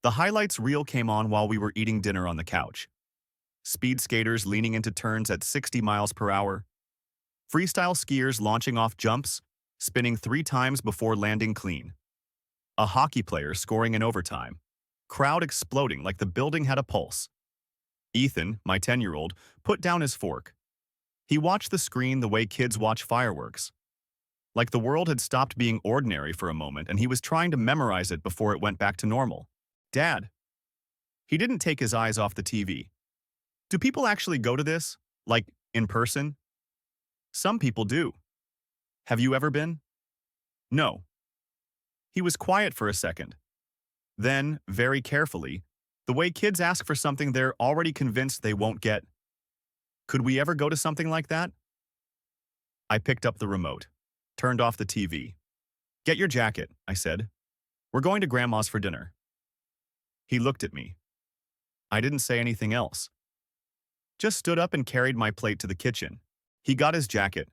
The highlights reel came on while we were eating dinner on the couch. Speed skaters leaning into turns at 60 miles per hour. Freestyle skiers launching off jumps, spinning 3 times before landing clean. A hockey player scoring in overtime. Crowd exploding like the building had a pulse. Ethan, my 10-year-old, put down his fork. He watched the screen the way kids watch fireworks. Like the world had stopped being ordinary for a moment and he was trying to memorize it before it went back to normal. Dad. He didn't take his eyes off the TV. Do people actually go to this? Like, in person? Some people do. Have you ever been? No. He was quiet for a second. Then, very carefully, the way kids ask for something they're already convinced they won't get. Could we ever go to something like that? I picked up the remote, turned off the TV. Get your jacket, I said. We're going to Grandma's for dinner. He looked at me. I didn't say anything else. Just stood up and carried my plate to the kitchen. He got his jacket.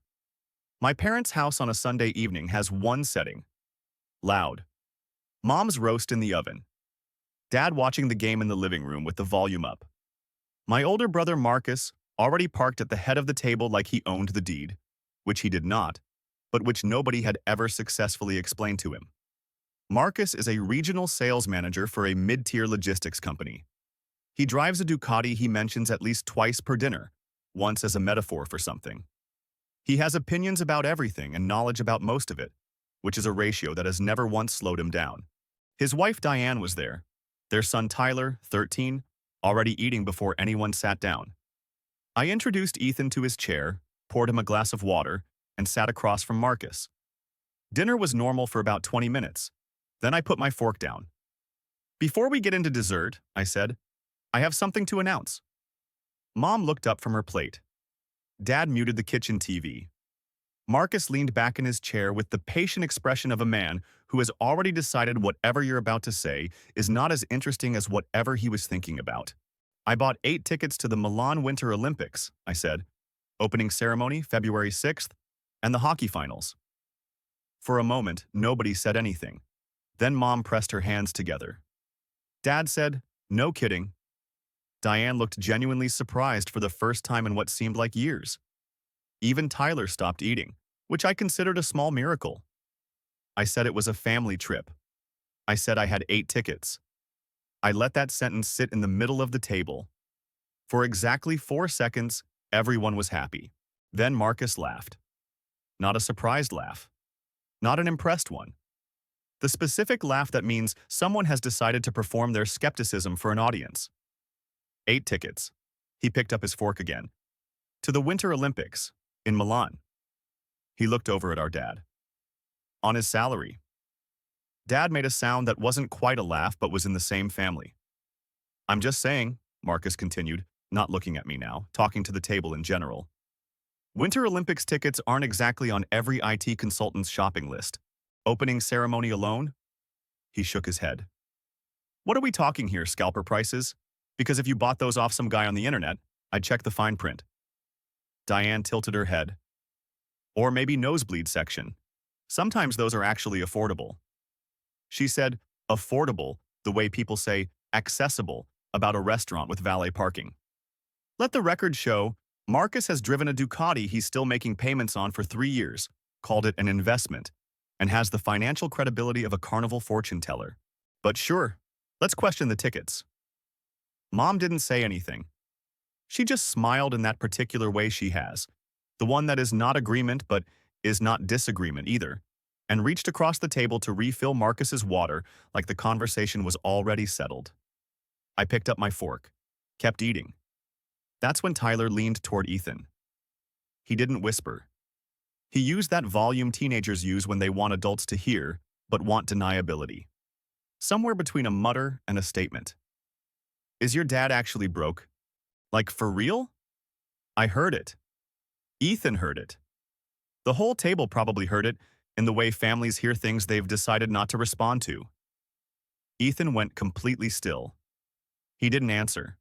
My parents' house on a Sunday evening has one setting. Loud. Mom's roast in the oven. Dad watching the game in the living room with the volume up. My older brother Marcus already parked at the head of the table like he owned the deed, which he did not, but which nobody had ever successfully explained to him. Marcus is a regional sales manager for a mid-tier logistics company. He drives a Ducati he mentions at least twice per dinner, once as a metaphor for something. He has opinions about everything and knowledge about most of it, which is a ratio that has never once slowed him down. His wife Diane was there, their son Tyler, 13, already eating before anyone sat down. I introduced Ethan to his chair, poured him a glass of water, and sat across from Marcus. Dinner was normal for about 20 minutes. Then I put my fork down. Before we get into dessert, I said, I have something to announce. Mom looked up from her plate. Dad muted the kitchen TV. Marcus leaned back in his chair with the patient expression of a man who has already decided whatever you're about to say is not as interesting as whatever he was thinking about. I bought 8 tickets to the Milan Winter Olympics, I said. Opening ceremony, February 6th, and the hockey finals. For a moment, nobody said anything. Then Mom pressed her hands together. Dad said, no kidding. Diane looked genuinely surprised for the first time in what seemed like years. Even Tyler stopped eating, which I considered a small miracle. I said it was a family trip. I said I had 8 tickets. I let that sentence sit in the middle of the table. For exactly 4 seconds, everyone was happy. Then Marcus laughed. Not a surprised laugh. Not an impressed one. The specific laugh that means someone has decided to perform their skepticism for an audience. 8 tickets. He picked up his fork again. To the Winter Olympics, in Milan. He looked over at our dad. On his salary. Dad made a sound that wasn't quite a laugh but was in the same family. I'm just saying, Marcus continued, not looking at me now, talking to the table in general. Winter Olympics tickets aren't exactly on every IT consultant's shopping list. Opening ceremony alone? He shook his head. What are we talking here, scalper prices? Because if you bought those off some guy on the internet, I'd check the fine print. Diane tilted her head. Or maybe nosebleed section. Sometimes those are actually affordable. She said, affordable, the way people say accessible about a restaurant with valet parking. Let the record show, Marcus has driven a Ducati he's still making payments on for 3 years, called it an investment, and has the financial credibility of a carnival fortune teller. But sure, let's question the tickets. Mom didn't say anything. She just smiled in that particular way she has, the one that is not agreement but is not disagreement either, and reached across the table to refill Marcus's water like the conversation was already settled. I picked up my fork, kept eating. That's when Tyler leaned toward Ethan. He didn't whisper. He used that volume teenagers use when they want adults to hear, but want deniability. Somewhere between a mutter and a statement. Is your dad actually broke? Like, for real? I heard it. Ethan heard it. The whole table probably heard it in the way families hear things they've decided not to respond to. Ethan went completely still. He didn't answer.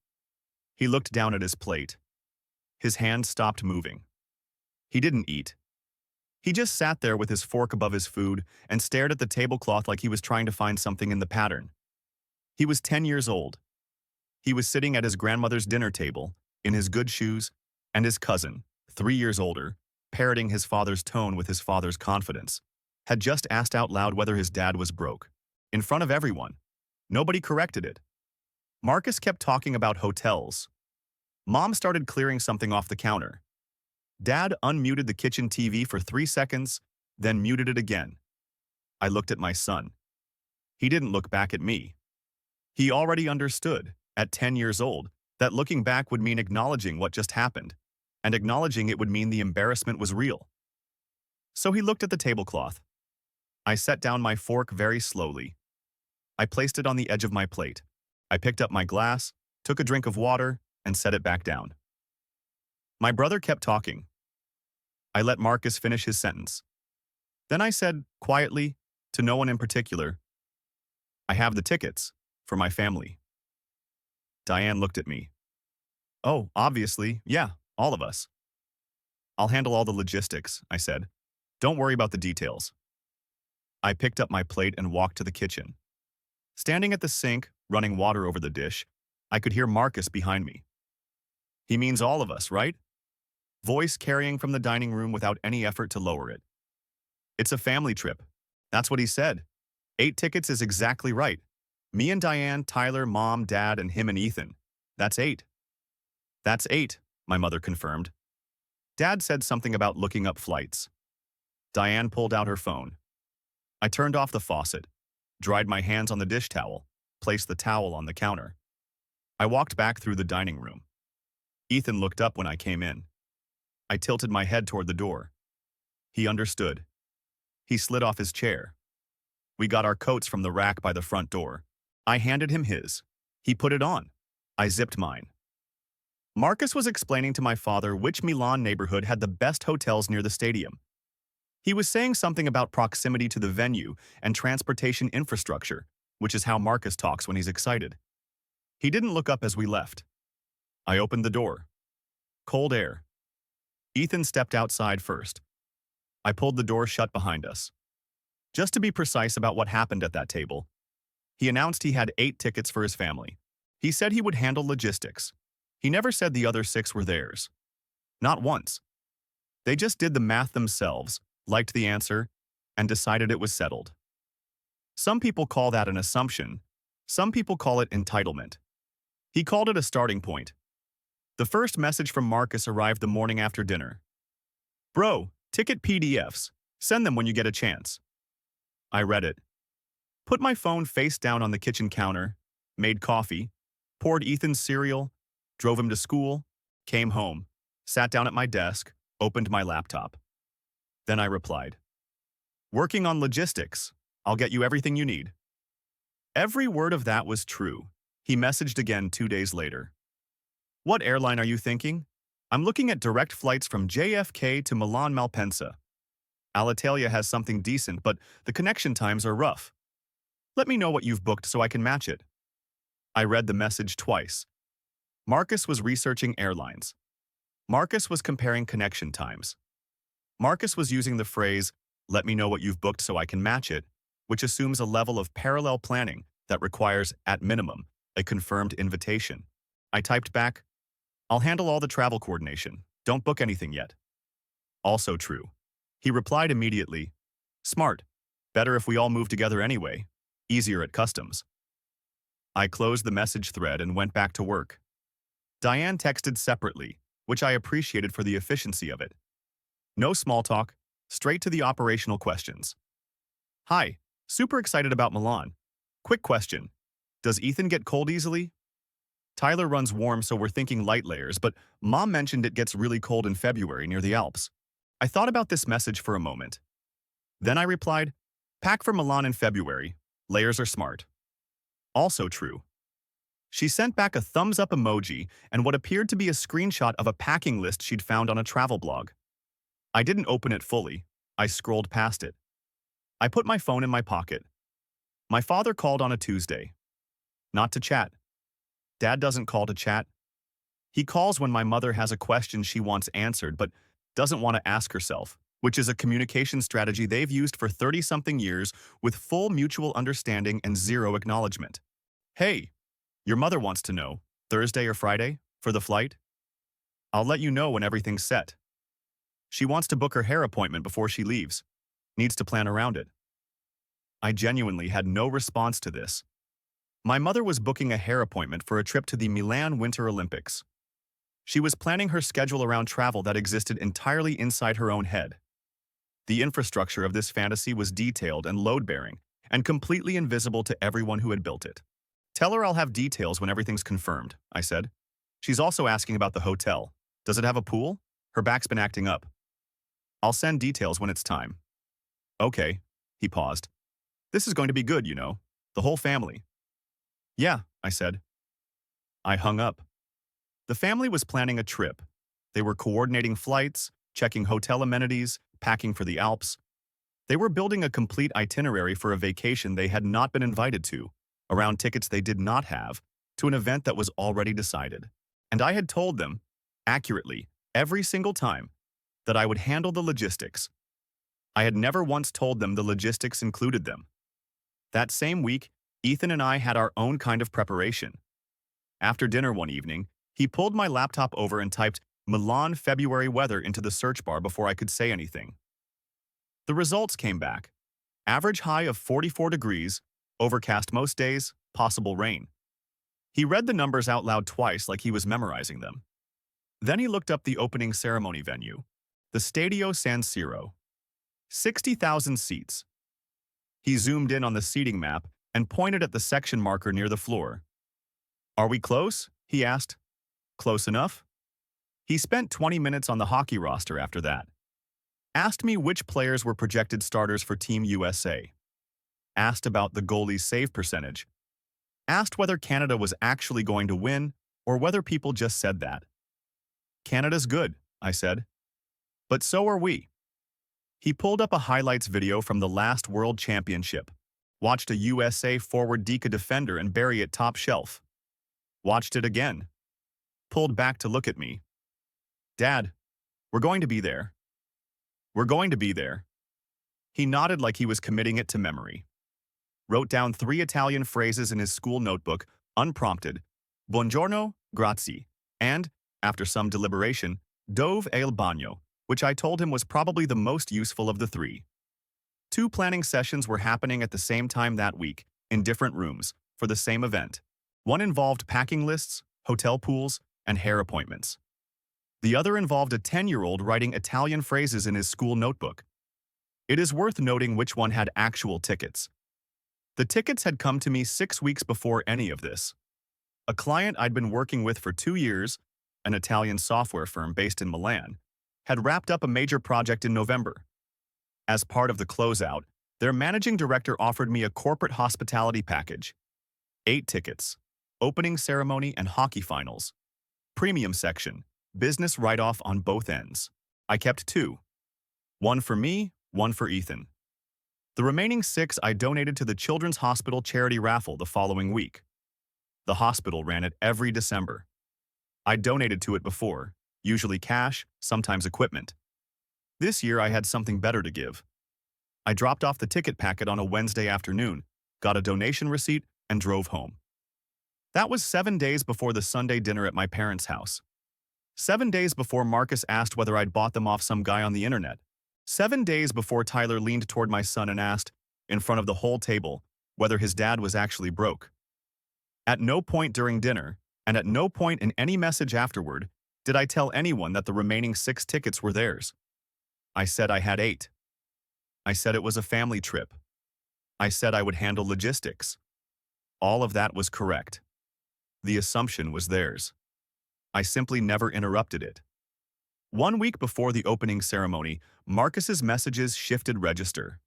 He looked down at his plate. His hand stopped moving. He didn't eat. He just sat there with his fork above his food and stared at the tablecloth like he was trying to find something in the pattern. He was 10 years old. He was sitting at his grandmother's dinner table, in his good shoes, and his cousin, 3 years older, parroting his father's tone with his father's confidence, had just asked out loud whether his dad was broke. In front of everyone. Nobody corrected it. Marcus kept talking about hotels. Mom started clearing something off the counter. Dad unmuted the kitchen TV for 3 seconds, then muted it again. I looked at my son. He didn't look back at me. He already understood, at 10 years old, that looking back would mean acknowledging what just happened, and acknowledging it would mean the embarrassment was real. So he looked at the tablecloth. I set down my fork very slowly. I placed it on the edge of my plate. I picked up my glass, took a drink of water, and set it back down. My brother kept talking. I let Marcus finish his sentence. Then I said, quietly, to no one in particular, I have the tickets, for my family. Diane looked at me. Oh, obviously, yeah, all of us. I'll handle all the logistics, I said. Don't worry about the details. I picked up my plate and walked to the kitchen. Standing at the sink, running water over the dish, I could hear Marcus behind me. He means all of us, right? Voice carrying from the dining room without any effort to lower it. It's a family trip. That's what he said. 8 tickets is exactly right. Me and Diane, Tyler, Mom, Dad, and him and Ethan. That's 8. That's 8, my mother confirmed. Dad said something about looking up flights. Diane pulled out her phone. I turned off the faucet, dried my hands on the dish towel, placed the towel on the counter. I walked back through the dining room. Ethan looked up when I came in. I tilted my head toward the door. He understood. He slid off his chair. We got our coats from the rack by the front door. I handed him his. He put it on. I zipped mine. Marcus was explaining to my father which Milan neighborhood had the best hotels near the stadium. He was saying something about proximity to the venue and transportation infrastructure, which is how Marcus talks when he's excited. He didn't look up as we left. I opened the door. Cold air. Ethan stepped outside first. I pulled the door shut behind us. Just to be precise about what happened at that table, he announced he had 8 tickets for his family. He said he would handle logistics. He never said the other 6 were theirs. Not once. They just did the math themselves, liked the answer, and decided it was settled. Some people call that an assumption. Some people call it entitlement. He called it a starting point. The first message from Marcus arrived the morning after dinner. Bro, ticket PDFs. Send them when you get a chance. I read it. Put my phone face down on the kitchen counter, made coffee, poured Ethan's cereal, drove him to school, came home, sat down at my desk, opened my laptop. Then I replied, working on logistics. I'll get you everything you need. Every word of that was true. He messaged again 2 days later. What airline are you thinking? I'm looking at direct flights from JFK to Milan Malpensa. Alitalia has something decent, but the connection times are rough. Let me know what you've booked so I can match it. I read the message twice. Marcus was researching airlines. Marcus was comparing connection times. Marcus was using the phrase, let me know what you've booked so I can match it, which assumes a level of parallel planning that requires, at minimum, a confirmed invitation. I typed back, I'll handle all the travel coordination. Don't book anything yet. Also true. He replied immediately, smart. Better if we all move together anyway. Easier at customs. I closed the message thread and went back to work. Diane texted separately, which I appreciated for the efficiency of it. No small talk, straight to the operational questions. Hi, super excited about Milan. Quick question. Does Ethan get cold easily? Tyler runs warm, so we're thinking light layers, but Mom mentioned it gets really cold in February near the Alps. I thought about this message for a moment. Then I replied, pack for Milan in February. Layers are smart. Also true. She sent back a thumbs-up emoji and what appeared to be a screenshot of a packing list she'd found on a travel blog. I didn't open it fully. I scrolled past it. I put my phone in my pocket. My father called on a Tuesday. Not to chat. Dad doesn't call to chat. He calls when my mother has a question she wants answered but doesn't want to ask herself, which is a communication strategy they've used for 30-something years with full mutual understanding and zero acknowledgement. Hey, your mother wants to know, Thursday or Friday, for the flight? I'll let you know when everything's set. She wants to book her hair appointment before she leaves. Needs to plan around it. I genuinely had no response to this. My mother was booking a hair appointment for a trip to the Milan Winter Olympics. She was planning her schedule around travel that existed entirely inside her own head. The infrastructure of this fantasy was detailed and load-bearing, and completely invisible to everyone who had built it. Tell her I'll have details when everything's confirmed, I said. She's also asking about the hotel. Does it have a pool? Her back's been acting up. I'll send details when it's time. Okay, he paused. This is going to be good, you know. The whole family. Yeah, I said. I hung up. The family was planning a trip. They were coordinating flights, checking hotel amenities, packing for the Alps. They were building a complete itinerary for a vacation they had not been invited to, around tickets they did not have, to an event that was already decided. And I had told them, accurately, every single time, that I would handle the logistics. I had never once told them the logistics included them. That same week, Ethan and I had our own kind of preparation. After dinner one evening, he pulled my laptop over and typed Milan February weather into the search bar before I could say anything. The results came back. Average high of 44 degrees, overcast most days, possible rain. He read the numbers out loud twice like he was memorizing them. Then he looked up the opening ceremony venue, the Stadio San Siro. 60,000 seats. He zoomed in on the seating map and pointed at the section marker near the floor. Are we close? He asked. Close enough? He spent 20 minutes on the hockey roster after that. Asked me which players were projected starters for Team USA. Asked about the goalie's save percentage. Asked whether Canada was actually going to win or whether people just said that. Canada's good, I said. But so are we. He pulled up a highlights video from the last World Championship. Watched a USA forward Deka defender and bury it top shelf. Watched it again. Pulled back to look at me. Dad, we're going to be there. We're going to be there. He nodded like he was committing it to memory. Wrote down 3 Italian phrases in his school notebook, unprompted. Buongiorno, grazie, and, after some deliberation, dove è il bagno, which I told him was probably the most useful of the 3. 2 planning sessions were happening at the same time that week, in different rooms, for the same event. One involved packing lists, hotel pools, and hair appointments. The other involved a 10-year-old writing Italian phrases in his school notebook. It is worth noting which one had actual tickets. The tickets had come to me 6 weeks before any of this. A client I'd been working with for 2 years, an Italian software firm based in Milan, had wrapped up a major project in November. As part of the closeout, their managing director offered me a corporate hospitality package. 8 tickets, opening ceremony and hockey finals. Premium section, business write-off on both ends. I kept 2. 1 for me, 1 for Ethan. The remaining 6 I donated to the Children's Hospital charity raffle the following week. The hospital ran it every December. I donated to it before, usually cash, sometimes equipment. This year I had something better to give. I dropped off the ticket packet on a Wednesday afternoon, got a donation receipt, and drove home. That was 7 days before the Sunday dinner at my parents' house. 7 days before Marcus asked whether I'd bought them off some guy on the internet. 7 days before Tyler leaned toward my son and asked, in front of the whole table, whether his dad was actually broke. At no point during dinner, and at no point in any message afterward, did I tell anyone that the remaining 6 tickets were theirs. I said I had 8. I said it was a family trip. I said I would handle logistics. All of that was correct. The assumption was theirs. I simply never interrupted it. 1 week before the opening ceremony, Marcus's messages shifted register.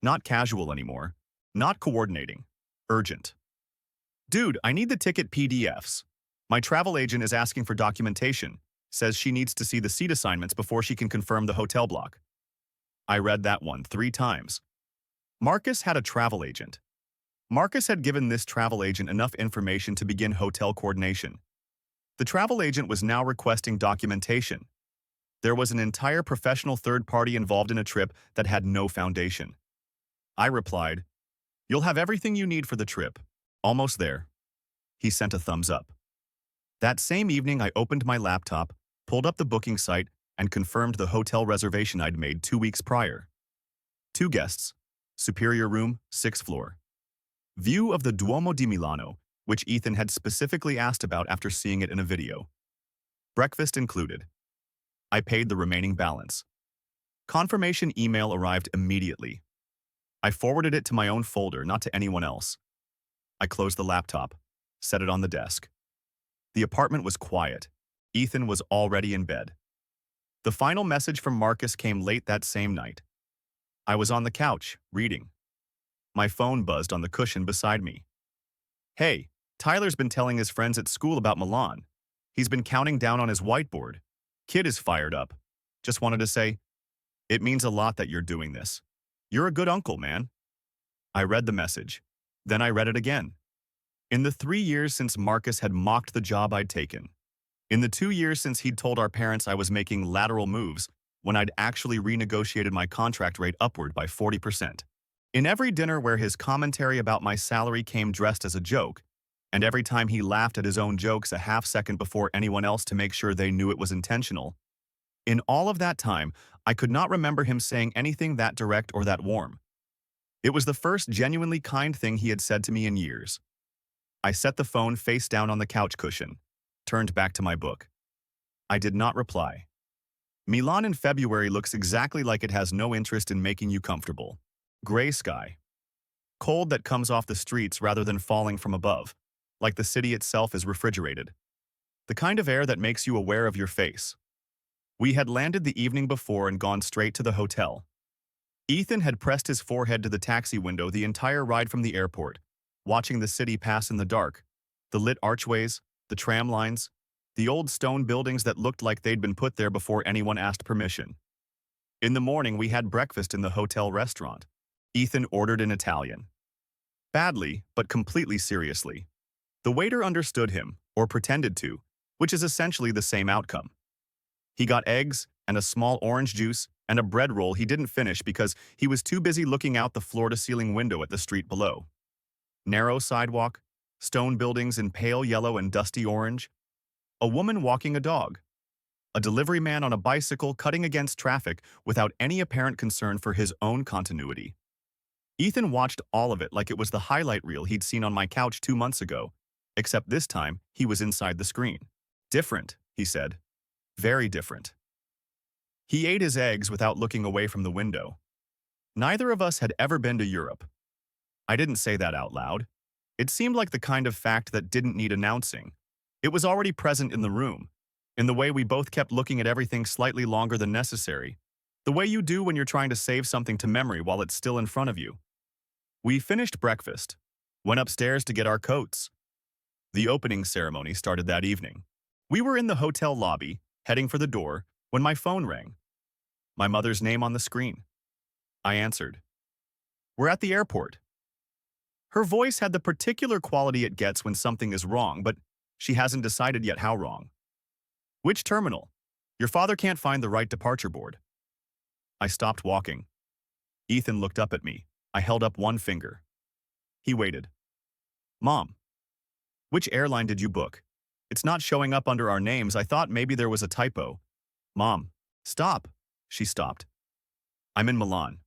Not casual anymore. Not coordinating. Urgent. Dude, I need the ticket PDFs. My travel agent is asking for documentation. Says she needs to see the seat assignments before she can confirm the hotel block. I read that one 3 times. Marcus had a travel agent. Marcus had given this travel agent enough information to begin hotel coordination. The travel agent was now requesting documentation. There was an entire professional third party involved in a trip that had no foundation. I replied, "You'll have everything you need for the trip. Almost there. He sent a thumbs up. That same evening, I opened my laptop, pulled up the booking site, and confirmed the hotel reservation I'd made 2 weeks prior. 2 guests, superior room, 6th floor. View of the Duomo di Milano, which Ethan had specifically asked about after seeing it in a video. Breakfast included. I paid the remaining balance. Confirmation email arrived immediately. I forwarded it to my own folder, not to anyone else. I closed the laptop, set it on the desk. The apartment was quiet. Ethan was already in bed. The final message from Marcus came late that same night. I was on the couch, reading. My phone buzzed on the cushion beside me. Hey, Tyler's been telling his friends at school about Milan. He's been counting down on his whiteboard. Kid is fired up. Just wanted to say, it means a lot that you're doing this. You're a good uncle, man. I read the message. Then I read it again. In the 3 years since Marcus had mocked the job I'd taken. In the 2 years since he'd told our parents I was making lateral moves when I'd actually renegotiated my contract rate upward by 40%. In every dinner where his commentary about my salary came dressed as a joke, and every time he laughed at his own jokes a half second before anyone else to make sure they knew it was intentional. In all of that time, I could not remember him saying anything that direct or that warm. It was the first genuinely kind thing he had said to me in years. I set the phone face down on the couch cushion, turned back to my book. I did not reply. Milan in February looks exactly like it has no interest in making you comfortable. Gray sky. Cold that comes off the streets rather than falling from above, like the city itself is refrigerated. The kind of air that makes you aware of your face. We had landed the evening before and gone straight to the hotel. Ethan had pressed his forehead to the taxi window the entire ride from the airport, watching the city pass in the dark, the lit archways, the tram lines, the old stone buildings that looked like they'd been put there before anyone asked permission. In the morning, we had breakfast in the hotel restaurant. Ethan ordered in Italian. Badly, but completely seriously. The waiter understood him, or pretended to, which is essentially the same outcome. He got eggs and a small orange juice and a bread roll he didn't finish because he was too busy looking out the floor-to-ceiling window at the street below. Narrow sidewalk, stone buildings in pale yellow and dusty orange, a woman walking a dog, a delivery man on a bicycle cutting against traffic without any apparent concern for his own continuity. Ethan watched all of it like it was the highlight reel he'd seen on my couch 2 months ago, except this time he was inside the screen. Different, he said. Very different. He ate his eggs without looking away from the window. Neither of us had ever been to Europe. I didn't say that out loud. It seemed like the kind of fact that didn't need announcing. It was already present in the room, in the way we both kept looking at everything slightly longer than necessary, the way you do when you're trying to save something to memory while it's still in front of you. We finished breakfast, went upstairs to get our coats. The opening ceremony started that evening. We were in the hotel lobby, heading for the door, when my phone rang. My mother's name on the screen. I answered. We're at the airport. Her voice had the particular quality it gets when something is wrong, but she hasn't decided yet how wrong. Which terminal? Your father can't find the right departure board. I stopped walking. Ethan looked up at me. I held up one finger. He waited. Mom, which airline did you book? It's not showing up under our names. I thought maybe there was a typo. Mom, stop. She stopped. I'm in Milan.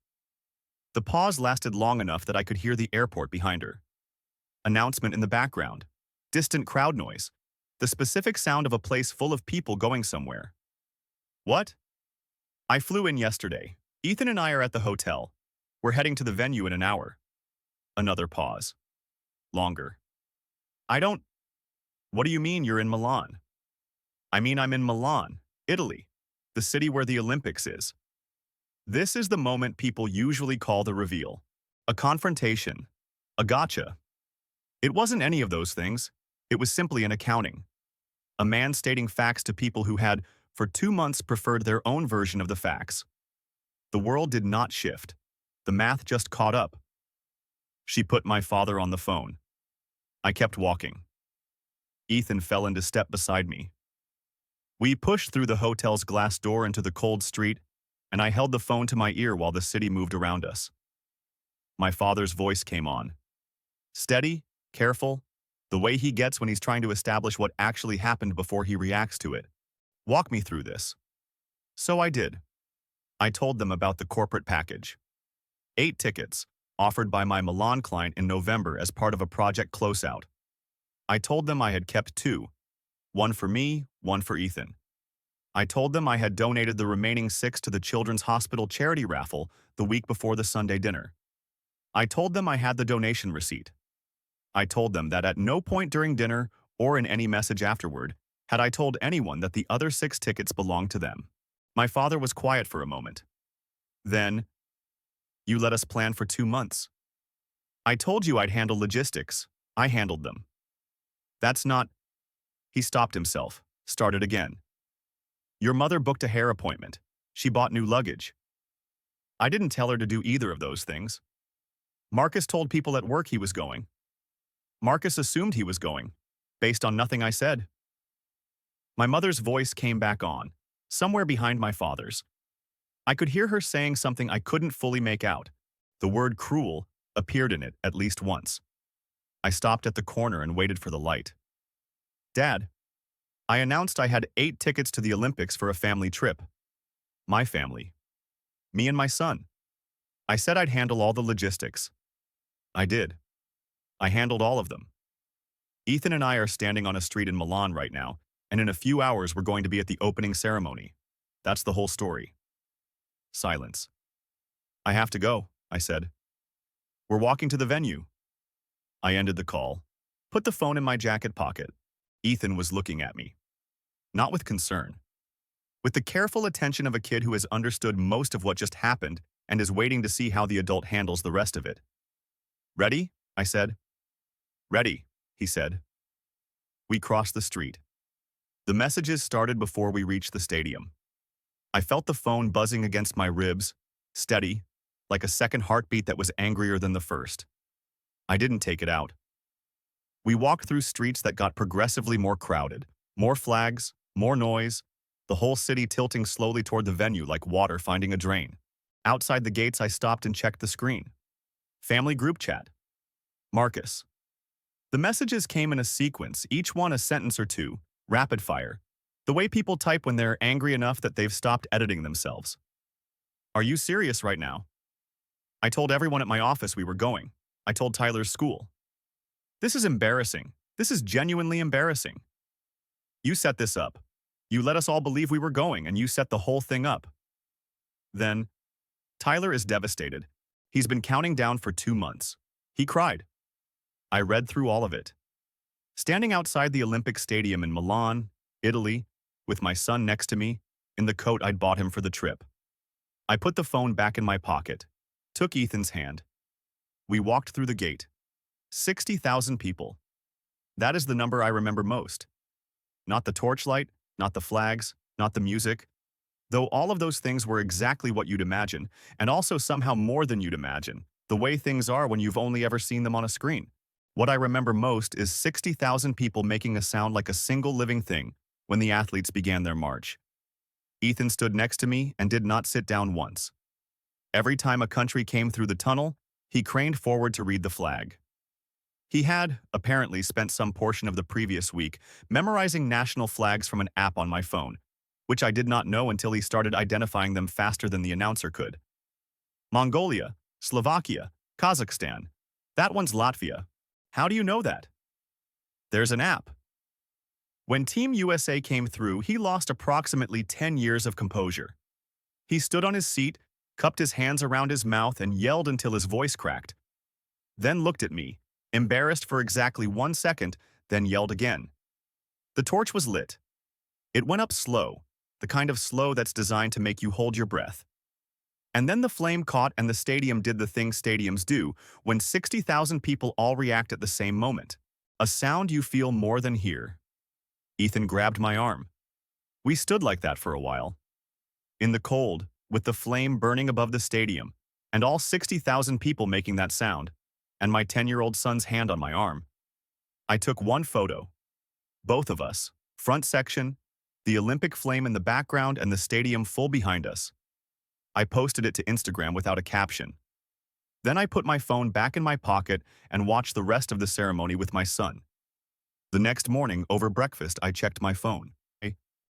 The pause lasted long enough that I could hear the airport behind her. Announcement in the background. Distant crowd noise. The specific sound of a place full of people going somewhere. What? I flew in yesterday. Ethan and I are at the hotel. We're heading to the venue in an hour. Another pause. Longer. What do you mean you're in Milan? I mean I'm in Milan, Italy, the city where the Olympics is. This is the moment people usually call the reveal. A confrontation. A gotcha. It wasn't any of those things. It was simply an accounting. A man stating facts to people who had, for 2 months, preferred their own version of the facts. The world did not shift. The math just caught up. She put my father on the phone. I kept walking. Ethan fell into step beside me. We pushed through the hotel's glass door into the cold street, and I held the phone to my ear while the city moved around us. My father's voice came on. Steady, careful, The way he gets when he's trying to establish what actually happened before he reacts to it. Walk me through this. So I did. I told them about the corporate package. 8 tickets, offered by my Milan client in November as part of a project closeout. I told them I had kept 2, one for me, one for Ethan. I told them I had donated the remaining 6 to the Children's Hospital charity raffle the week before the Sunday dinner. I told them I had the donation receipt. I told them that at no point during dinner or in any message afterward had I told anyone that the other 6 tickets belonged to them. My father was quiet for a moment. Then, "You let us plan for 2 months. I told you I'd handle logistics. I handled them. That's not—" He stopped himself, started again. "Your mother booked a hair appointment. She bought new luggage. I didn't tell her to do either of those things. Marcus told people at work he was going. Marcus assumed he was going, based on nothing I said." My mother's voice came back on, somewhere behind my father's. I could hear her saying something I couldn't fully make out. The word cruel appeared in it at least once. I stopped at the corner and waited for the light. "Dad, I announced I had 8 tickets to the Olympics for a family trip. My family. Me and my son. I said I'd handle all the logistics. I did. I handled all of them. Ethan and I are standing on a street in Milan right now, and in a few hours we're going to be at the opening ceremony. That's the whole story." Silence. "I have to go," I said. "We're walking to the venue." I ended the call, put the phone in my jacket pocket. Ethan was looking at me. Not with concern. With the careful attention of a kid who has understood most of what just happened and is waiting to see how the adult handles the rest of it. "Ready?" I said. "Ready," he said. We crossed the street. The messages started before we reached the stadium. I felt the phone buzzing against my ribs, steady, like a second heartbeat that was angrier than the first. I didn't take it out. We walked through streets that got progressively more crowded, more flags, more noise, the whole city tilting slowly toward the venue like water finding a drain. Outside the gates, I stopped and checked the screen. Family group chat. Marcus. The messages came in a sequence, each one a sentence or two, rapid fire, the way people type when they're angry enough that they've stopped editing themselves. "Are you serious right now?" "I told everyone at my office we were going. I told Tyler's school." "This is embarrassing. This is genuinely embarrassing. You set this up. You let us all believe we were going, and you set the whole thing up." Then, "Tyler is devastated. He's been counting down for 2 months. He cried." I read through all of it. Standing outside the Olympic Stadium in Milan, Italy, with my son next to me, in the coat I'd bought him for the trip. I put the phone back in my pocket, took Ethan's hand. We walked through the gate. 60,000 people. That is the number I remember most. Not the torchlight, not the flags, not the music. Though all of those things were exactly what you'd imagine, and also somehow more than you'd imagine, the way things are when you've only ever seen them on a screen. What I remember most is 60,000 people making a sound like a single living thing when the athletes began their march. Ethan stood next to me and did not sit down once. Every time a country came through the tunnel, he craned forward to read the flag. He had, apparently, spent some portion of the previous week memorizing national flags from an app on my phone, which I did not know until he started identifying them faster than the announcer could. Mongolia, Slovakia, Kazakhstan. That one's Latvia. How do you know that? There's an app. When Team USA came through, he lost approximately 10 years of composure. He stood on his seat, cupped his hands around his mouth, and yelled until his voice cracked. Then looked at me, embarrassed for exactly 1 second, then yelled again. The torch was lit. It went up slow, the kind of slow that's designed to make you hold your breath. And then the flame caught and the stadium did the thing stadiums do when 60,000 people all react at the same moment. A sound you feel more than hear. Ethan grabbed my arm. We stood like that for a while. In the cold, with the flame burning above the stadium, and all 60,000 people making that sound, and my 10-year-old son's hand on my arm. I took one photo. Both of us, front section, the Olympic flame in the background and the stadium full behind us. I posted it to Instagram without a caption. Then I put my phone back in my pocket and watched the rest of the ceremony with my son. The next morning, over breakfast, I checked my phone.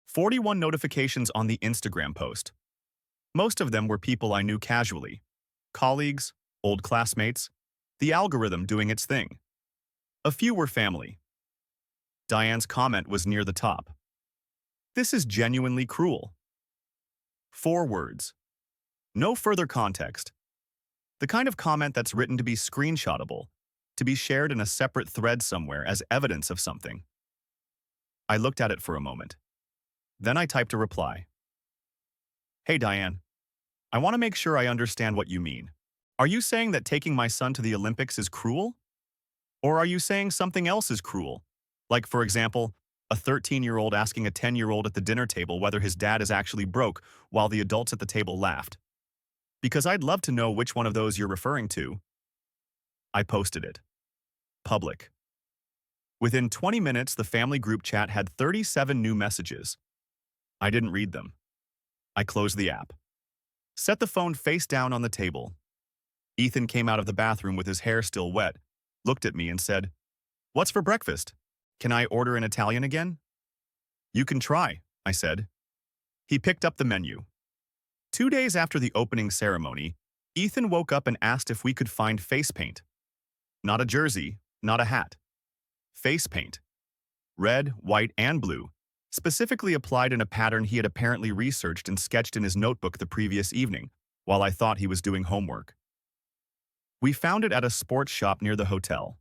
41 notifications on the Instagram post. Most of them were people I knew casually. Colleagues, old classmates, the algorithm doing its thing. A few were family. Diane's comment was near the top. This is genuinely cruel. 4 words. No further context. The kind of comment that's written to be screenshotable, to be shared in a separate thread somewhere as evidence of something. I looked at it for a moment. Then I typed a reply. Hey Diane, I want to make sure I understand what you mean. Are you saying that taking my son to the Olympics is cruel? Or are you saying something else is cruel? Like, for example, a 13-year-old asking a 10-year-old at the dinner table whether his dad is actually broke while the adults at the table laughed. Because I'd love to know which one of those you're referring to. I posted it. Public. Within 20 minutes, the family group chat had 37 new messages. I didn't read them. I closed the app. Set the phone face down on the table. Ethan came out of the bathroom with his hair still wet, looked at me and said, "What's for breakfast? Can I order in Italian again?" "You can try," I said. He picked up the menu. 2 days after the opening ceremony, Ethan woke up and asked if we could find face paint. Not a jersey, not a hat. Face paint. Red, white, and blue, specifically applied in a pattern he had apparently researched and sketched in his notebook the previous evening, while I thought he was doing homework. We found it at a sports shop near the hotel.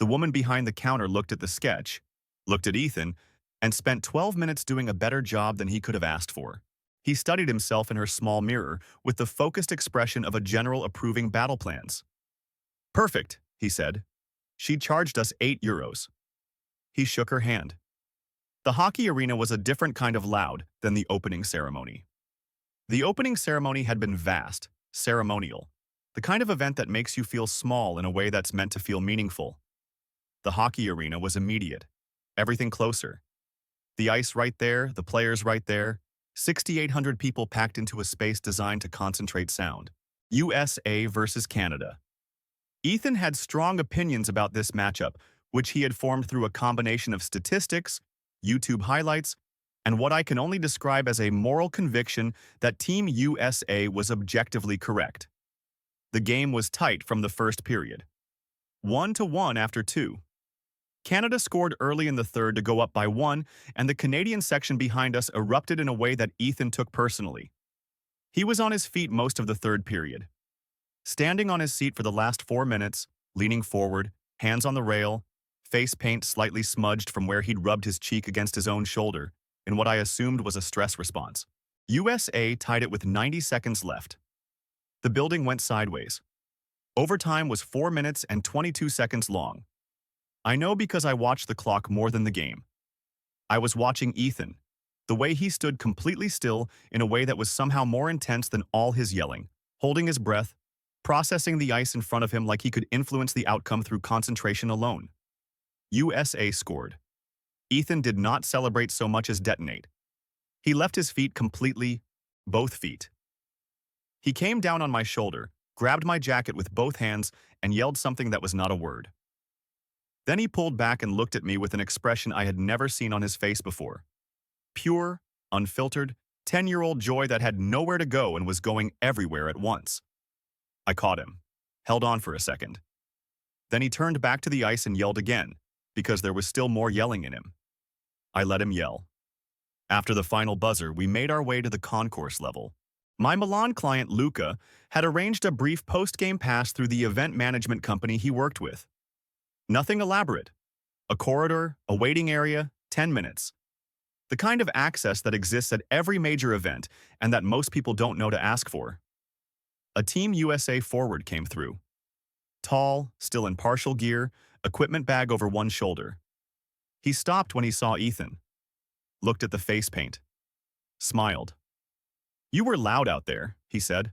The woman behind the counter looked at the sketch, looked at Ethan, and spent 12 minutes doing a better job than he could have asked for. He studied himself in her small mirror with the focused expression of a general approving battle plans. "Perfect," he said. She charged us €8. He shook her hand. The hockey arena was a different kind of loud than the opening ceremony. The opening ceremony had been vast, ceremonial, the kind of event that makes you feel small in a way that's meant to feel meaningful. The hockey arena was immediate, everything closer. The ice right there, the players right there, 6,800 people packed into a space designed to concentrate sound. USA versus Canada. Ethan had strong opinions about this matchup, which he had formed through a combination of statistics, YouTube highlights, and what I can only describe as a moral conviction that Team USA was objectively correct. The game was tight from the first period. 1-1 after 2. Canada scored early in the third to go up by 1, and the Canadian section behind us erupted in a way that Ethan took personally. He was on his feet most of the third period. Standing on his seat for the last 4 minutes, leaning forward, hands on the rail, face paint slightly smudged from where he'd rubbed his cheek against his own shoulder, in what I assumed was a stress response. USA tied it with 90 seconds left. The building went sideways. Overtime was 4 minutes and 22 seconds long. I know because I watched the clock more than the game. I was watching Ethan, the way he stood completely still in a way that was somehow more intense than all his yelling, holding his breath, processing the ice in front of him like he could influence the outcome through concentration alone. USA scored. Ethan did not celebrate so much as detonate. He left his feet completely, both feet. He came down on my shoulder, grabbed my jacket with both hands, and yelled something that was not a word. Then he pulled back and looked at me with an expression I had never seen on his face before. Pure, unfiltered, 10-year-old joy that had nowhere to go and was going everywhere at once. I caught him, held on for a second. Then he turned back to the ice and yelled again, because there was still more yelling in him. I let him yell. After the final buzzer, we made our way to the concourse level. My Milan client, Luca, had arranged a brief post-game pass through the event management company he worked with. Nothing elaborate. A corridor, a waiting area, 10 minutes. The kind of access that exists at every major event and that most people don't know to ask for. A Team USA forward came through. Tall, still in partial gear, equipment bag over one shoulder. He stopped when he saw Ethan. Looked at the face paint. Smiled. "You were loud out there," he said.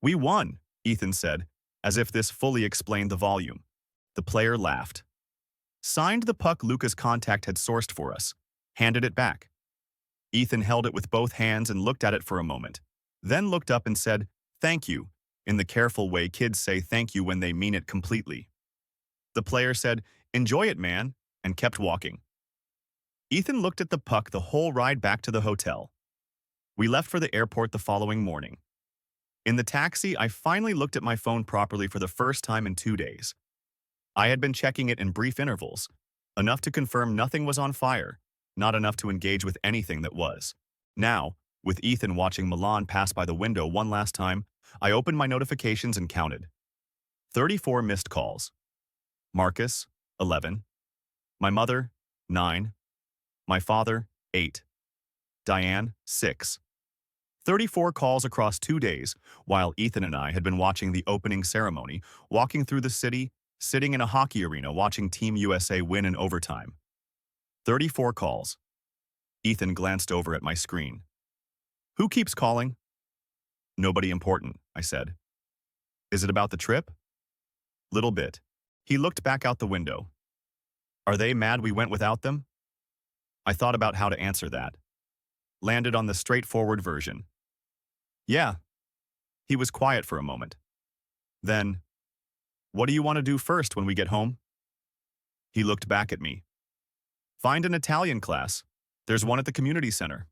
"We won," Ethan said, as if this fully explained the volume. The player laughed. Signed the puck Luca's contact had sourced for us. Handed it back. Ethan held it with both hands and looked at it for a moment. Then looked up and said, "Thank you," in the careful way kids say thank you when they mean it completely. The player said, "Enjoy it, man. and kept walking. Ethan looked at the puck the whole ride back to the hotel. We left for the airport the following morning. In the taxi, I finally looked at my phone properly for the first time in 2 days. I had been checking it in brief intervals, enough to confirm nothing was on fire, not enough to engage with anything that was. Now, with Ethan watching Milan pass by the window one last time, I opened my notifications and counted. 34 missed calls. Marcus, 11. My mother, 9. My father, 8. Diane, 6. 34 calls across 2 days, while Ethan and I had been watching the opening ceremony, walking through the city, sitting in a hockey arena watching Team USA win in overtime. 34 calls. Ethan glanced over at my screen. Who keeps calling? Nobody important, I said. Is it about the trip? Little bit. He looked back out the window. Are they mad we went without them? I thought about how to answer that. Landed on the straightforward version. Yeah. He was quiet for a moment. Then, what do you want to do first when we get home? He looked back at me. Find an Italian class. There's one at the community center.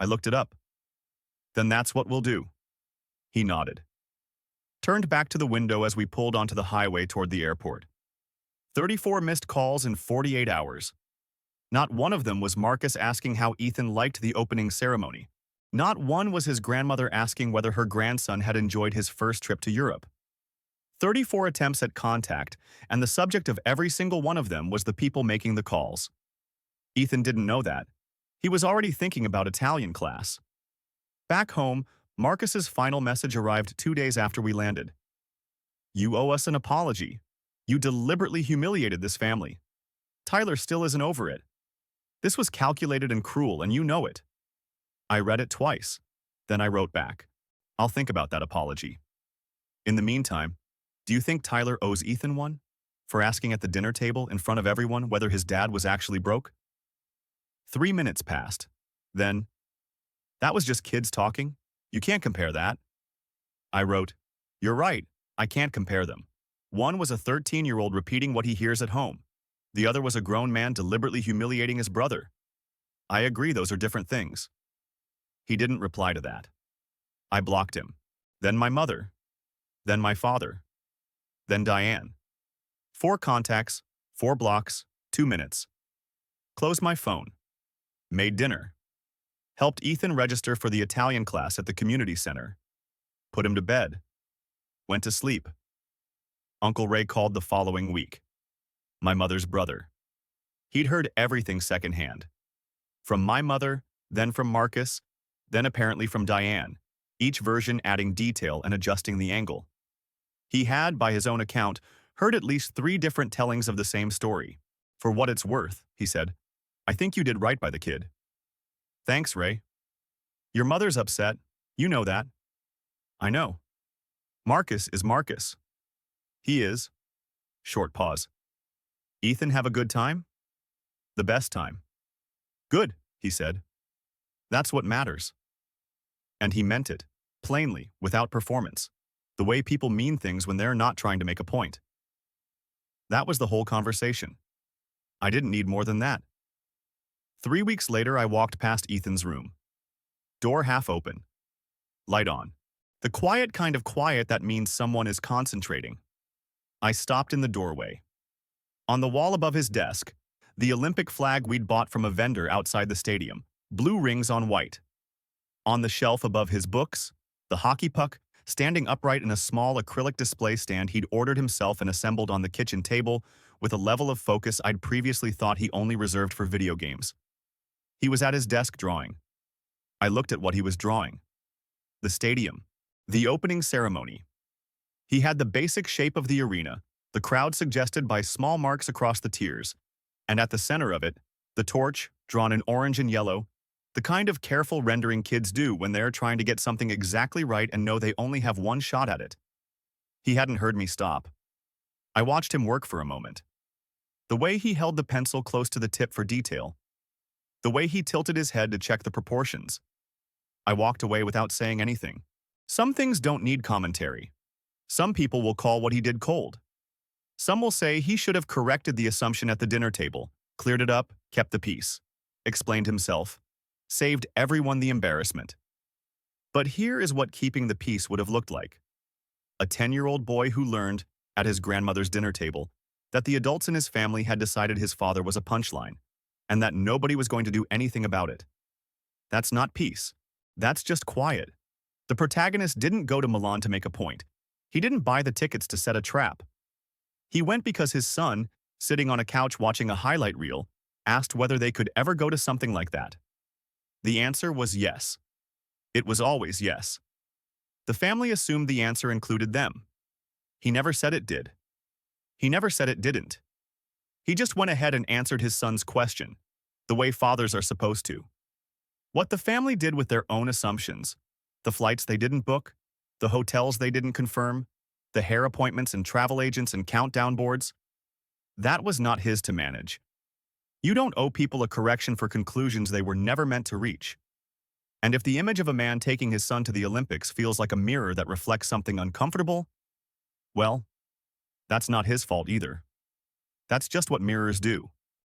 I looked it up. Then that's what we'll do. He nodded. Turned back to the window as we pulled onto the highway toward the airport. 34 missed calls in 48 hours. Not one of them was Marcus asking how Ethan liked the opening ceremony. Not one was his grandmother asking whether her grandson had enjoyed his first trip to Europe. 34 attempts at contact, and the subject of every single one of them was the people making the calls. Ethan didn't know that. He was already thinking about Italian class. Back home, Marcus's final message arrived 2 days after we landed. You owe us an apology. You deliberately humiliated this family. Tyler still isn't over it. This was calculated and cruel, and you know it. I read it twice. Then I wrote back. I'll think about that apology. In the meantime, do you think Tyler owes Ethan one? For asking at the dinner table in front of everyone whether his dad was actually broke? 3 minutes passed. Then, that was just kids talking. You can't compare that. I wrote, you're right, I can't compare them. One was a 13-year-old repeating what he hears at home. The other was a grown man deliberately humiliating his brother. I agree those are different things. He didn't reply to that. I blocked him. Then my mother. Then my father. Then Diane. 4 contacts, 4 blocks, 2 minutes. Closed my phone. Made dinner. Helped Ethan register for the Italian class at the community center. Put him to bed. Went to sleep. Uncle Ray called the following week. My mother's brother. He'd heard everything secondhand. From my mother, then from Marcus, then apparently from Diane, each version adding detail and adjusting the angle. He had, by his own account, heard at least 3 different tellings of the same story. For what it's worth, he said, I think you did right by the kid. Thanks, Ray. Your mother's upset. You know that. I know. Marcus is Marcus. He is. Short pause. Ethan have a good time? The best time. Good, he said. That's what matters. And he meant it, plainly, without performance. The way people mean things when they're not trying to make a point. That was the whole conversation. I didn't need more than that. 3 weeks later, I walked past Ethan's room. Door half open. Light on. The quiet kind of quiet that means someone is concentrating. I stopped in the doorway. On the wall above his desk, the Olympic flag we'd bought from a vendor outside the stadium, blue rings on white. On the shelf above his books, the hockey puck, standing upright in a small acrylic display stand he'd ordered himself and assembled on the kitchen table with a level of focus I'd previously thought he only reserved for video games. He was at his desk drawing. I looked at what he was drawing. The stadium. The opening ceremony. He had the basic shape of the arena, the crowd suggested by small marks across the tiers, and at the center of it, the torch, drawn in orange and yellow, the kind of careful rendering kids do when they're trying to get something exactly right and know they only have one shot at it. He hadn't heard me stop. I watched him work for a moment. The way he held the pencil close to the tip for detail. The way he tilted his head to check the proportions. I walked away without saying anything. Some things don't need commentary. Some people will call what he did cold. Some will say he should have corrected the assumption at the dinner table, Cleared it up, kept the peace. Explained himself. Saved everyone the embarrassment. But here is what keeping the peace would have looked like. A 10-year-old boy who learned, at his grandmother's dinner table, that the adults in his family had decided his father was a punchline, and that nobody was going to do anything about it. That's not peace. That's just quiet. The protagonist didn't go to Milan to make a point. He didn't buy the tickets to set a trap. He went because his son, sitting on a couch watching a highlight reel, asked whether they could ever go to something like that. The answer was yes. It was always yes. The family assumed the answer included them. He never said it did. He never said it didn't. He just went ahead and answered his son's question, the way fathers are supposed to. What the family did with their own assumptions, the flights they didn't book, the hotels they didn't confirm, the hair appointments and travel agents and countdown boards, that was not his to manage. You don't owe people a correction for conclusions they were never meant to reach. And if the image of a man taking his son to the Olympics feels like a mirror that reflects something uncomfortable, well, that's not his fault either. That's just what mirrors do.